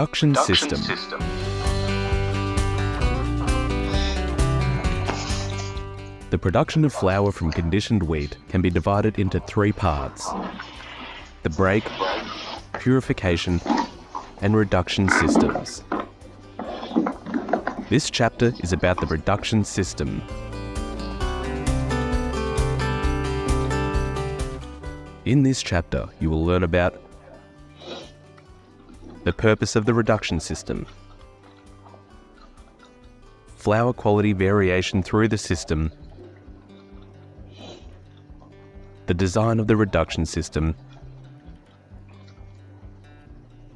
Production system. The production of flour from conditioned wheat can be divided into three parts: the break, purification, and reduction systems. This chapter is about the reduction system. In this chapter, you will learn about the purpose of the reduction system, flour quality variation through the system, the design of the reduction system,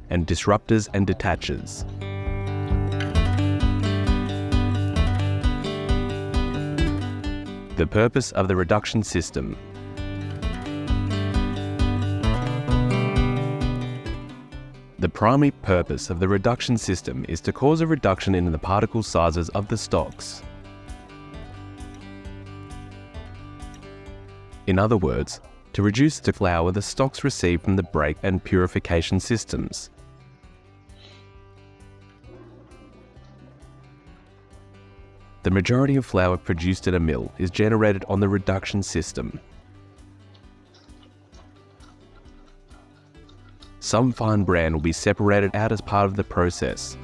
and disruptors and detachers. The purpose of the reduction system. The primary purpose of the reduction system is to cause a reduction in the particle sizes of the stocks. In other words, to reduce the flour the stocks receive from the break and purification systems. The majority of flour produced at a mill is generated on the reduction system. Some fine bran will be separated out as part of the process.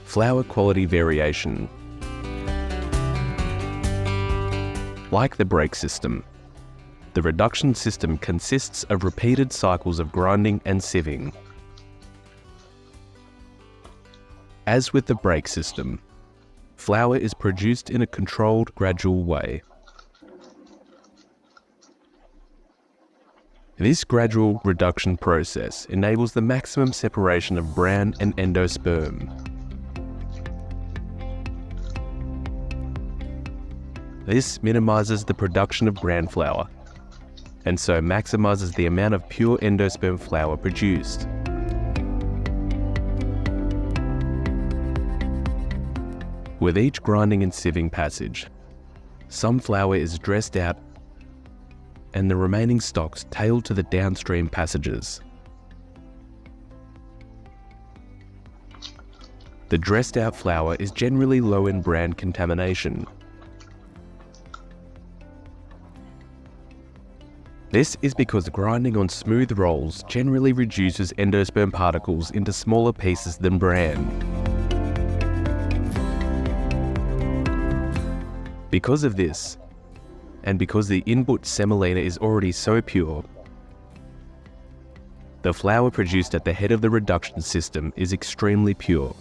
Flour quality variation. Like the break system, the reduction system consists of repeated cycles of grinding and sieving. As with the break system, flour is produced in a controlled, gradual way. This gradual reduction process enables the maximum separation of bran and endosperm. This minimizes the production of bran flour, and so maximizes the amount of pure endosperm flour produced. With each grinding and sieving passage, some flour is dressed out and the remaining stocks tailed to the downstream passages. The dressed out flour is generally low in bran contamination. This is because grinding on smooth rolls generally reduces endosperm particles into smaller pieces than bran. Because of this, and because the input semolina is already so pure, the flour produced at the head of the reduction system is extremely pure.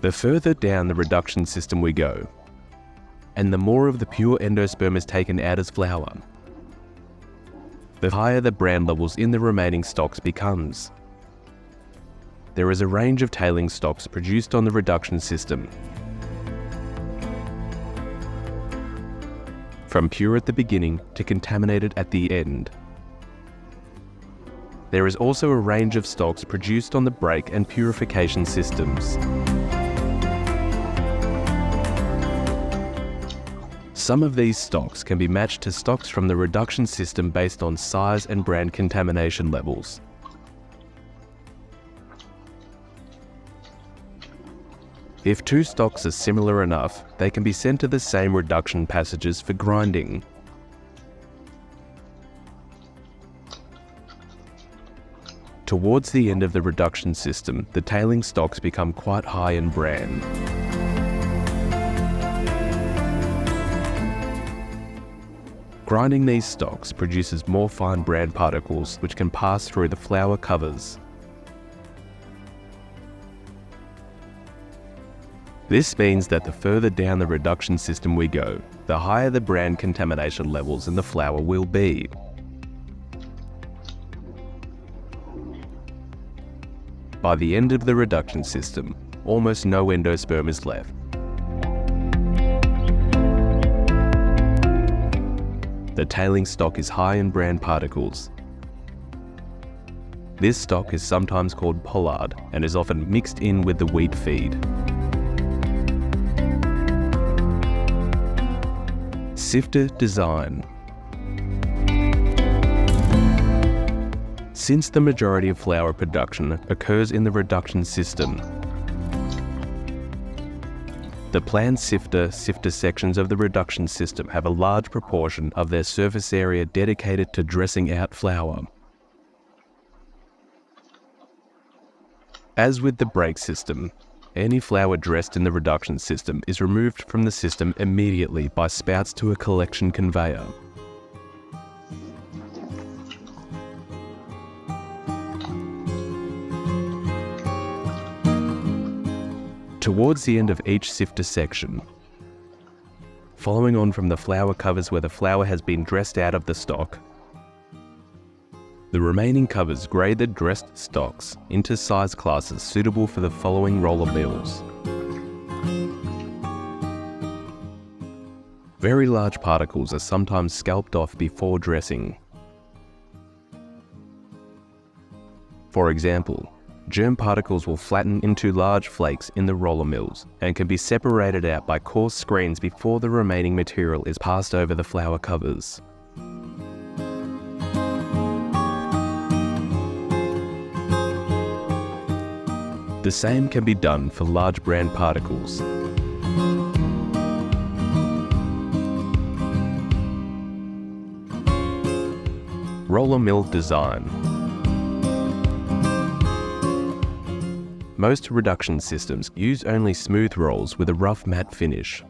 The further down the reduction system we go, and the more of the pure endosperm is taken out as flour, the higher the bran levels in the remaining stocks becomes. There is a range of tailing stocks produced on the reduction system, from pure at the beginning to contaminated at the end. There is also a range of stocks produced on the break and purification systems. Some of these stocks can be matched to stocks from the reduction system based on size and bran contamination levels. If two stocks are similar enough, they can be sent to the same reduction passages for grinding. Towards the end of the reduction system, the tailing stocks become quite high in bran. Grinding these stocks produces more fine bran particles which can pass through the flour covers. This means that the further down the reduction system we go, the higher the bran contamination levels in the flour will be. By the end of the reduction system, almost no endosperm is left. The tailing stock is high in bran particles. This stock is sometimes called pollard and is often mixed in with the wheat feed. Sifter design. Since the majority of flower production occurs in the reduction system, the planned sifter sections of the reduction system have a large proportion of their surface area dedicated to dressing out flower. As with the break system, any flower dressed in the reduction system is removed from the system immediately by spouts to a collection conveyor. Towards the end of each sifter section, following on from the flower covers where the flower has been dressed out of the stock, the remaining covers grade the dressed stocks into size classes suitable for the following roller mills. Very large particles are sometimes scalped off before dressing. For example, germ particles will flatten into large flakes in the roller mills and can be separated out by coarse screens before the remaining material is passed over the flower covers. The same can be done for large brand particles. Roller mill design. Most reduction systems use only smooth rolls with a rough matte finish.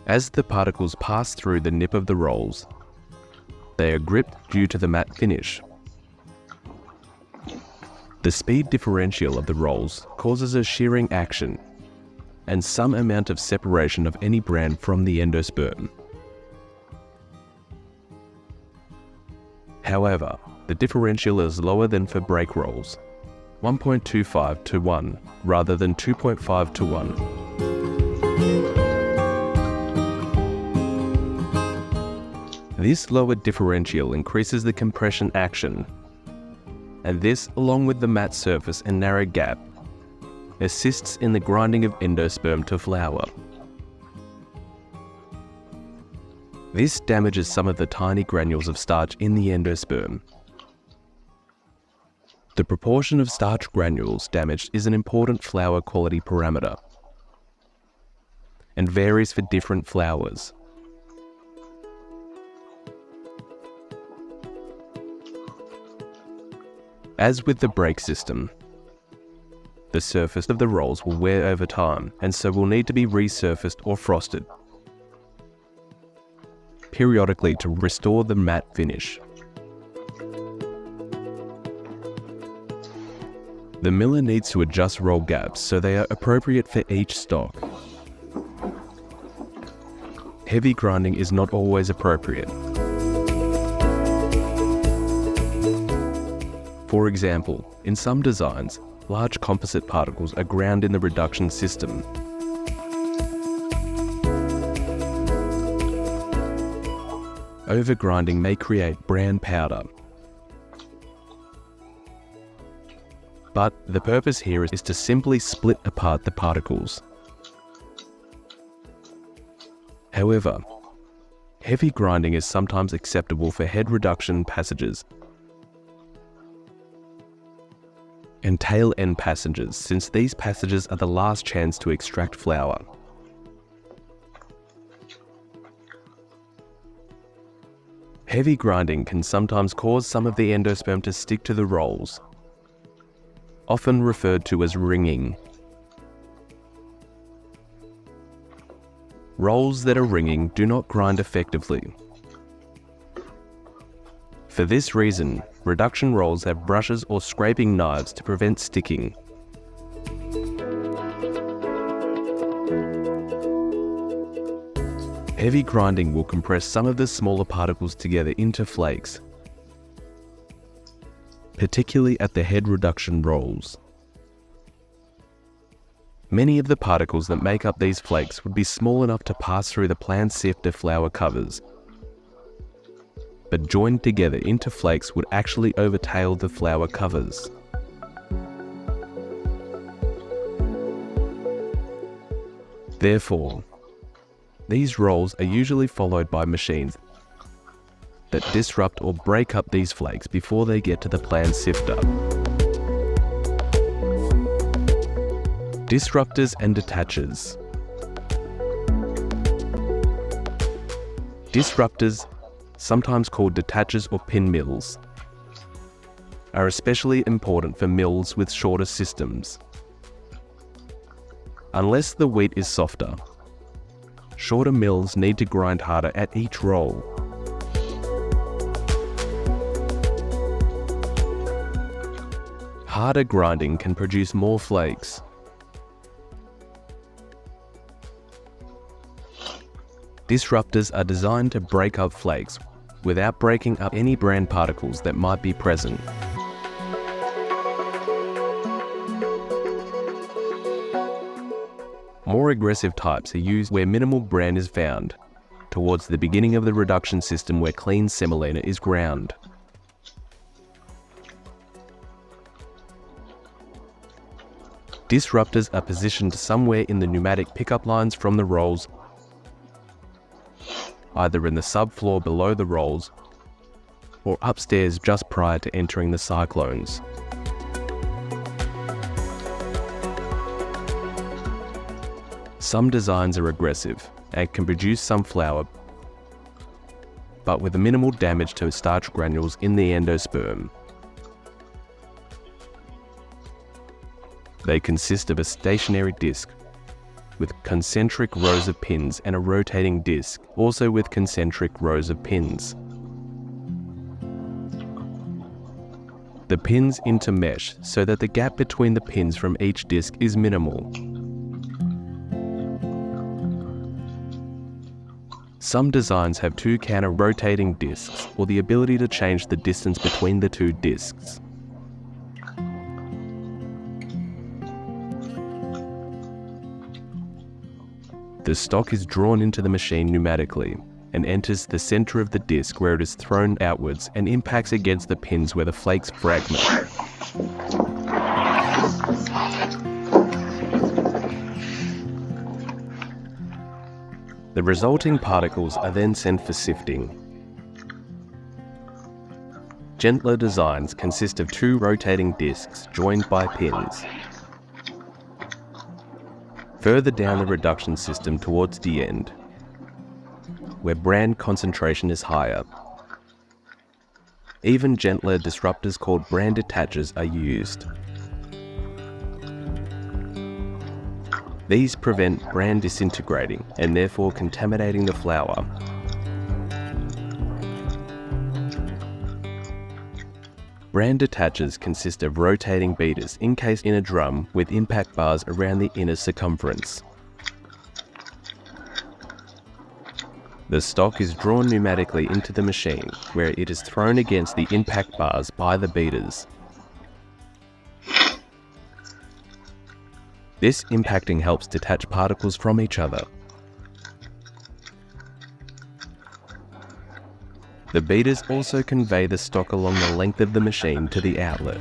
As the particles pass through the nip of the rolls, they are gripped due to the matte finish. The speed differential of the rolls causes a shearing action and some amount of separation of any brand from the endosperm. However, the differential is lower than for break rolls, 1.25 to 1 rather than 2.5 to 1. This lower differential increases the compression action, and this, along with the matte surface and narrow gap, assists in the grinding of endosperm to flower. This damages some of the tiny granules of starch in the endosperm. The proportion of starch granules damaged is an important flower quality parameter and varies for different flowers. As with the break system, the surface of the rolls will wear over time and so will need to be resurfaced or frosted periodically to restore the matte finish. The miller needs to adjust roll gaps so they are appropriate for each stock. Heavy grinding is not always appropriate. For example, in some designs, large composite particles are ground in the reduction system. Overgrinding may create bran powder. But the purpose here is to simply split apart the particles. However, heavy grinding is sometimes acceptable for head reduction passages and tail end passages, since these passages are the last chance to extract flower. Heavy grinding can sometimes cause some of the endosperm to stick to the rolls, often referred to as ringing. Rolls that are ringing do not grind effectively. For this reason, reduction rolls have brushes or scraping knives to prevent sticking. Heavy grinding will compress some of the smaller particles together into flakes, particularly at the head reduction rolls. Many of the particles that make up these flakes would be small enough to pass through the planned sifter flower covers, but joined together into flakes would actually overtail the flower covers. Therefore, These rolls are usually followed by machines that disrupt or break up these flakes before they get to the planned sifter. Disruptors and detachers. Disruptors, sometimes called detachers or pin mills, are especially important for mills with shorter systems. Unless the wheat is softer, shorter mills need to grind harder at each roll. Harder grinding can produce more flakes. Disruptors are designed to break up flakes without breaking up any bran particles that might be present. More aggressive types are used where minimal bran is found, towards the beginning of the reduction system where clean semolina is ground. Disruptors are positioned somewhere in the pneumatic pickup lines from the rolls, either in the subfloor below the rolls or upstairs just prior to entering the cyclones. Some designs are aggressive and can produce some flour, but with minimal damage to starch granules in the endosperm. They consist of a stationary disc with concentric rows of pins and a rotating disc, also with concentric rows of pins. The pins intermesh so that the gap between the pins from each disc is minimal. Some designs have two counter-rotating discs or the ability to change the distance between the two discs. The stock is drawn into the machine pneumatically and enters the center of the disc where it is thrown outwards and impacts against the pins where the flakes fragment. The resulting particles are then sent for sifting. Gentler designs consist of two rotating discs joined by pins. Further down the reduction system towards the end, where bran concentration is higher, even gentler disruptors called bran detachers are used. These prevent bran disintegrating and therefore contaminating the flour. Bran detachers consist of rotating beaters encased in a drum with impact bars around the inner circumference. The stock is drawn pneumatically into the machine, where it is thrown against the impact bars by the beaters. This impacting helps detach particles from each other. The beaters also convey the stock along the length of the machine to the outlet.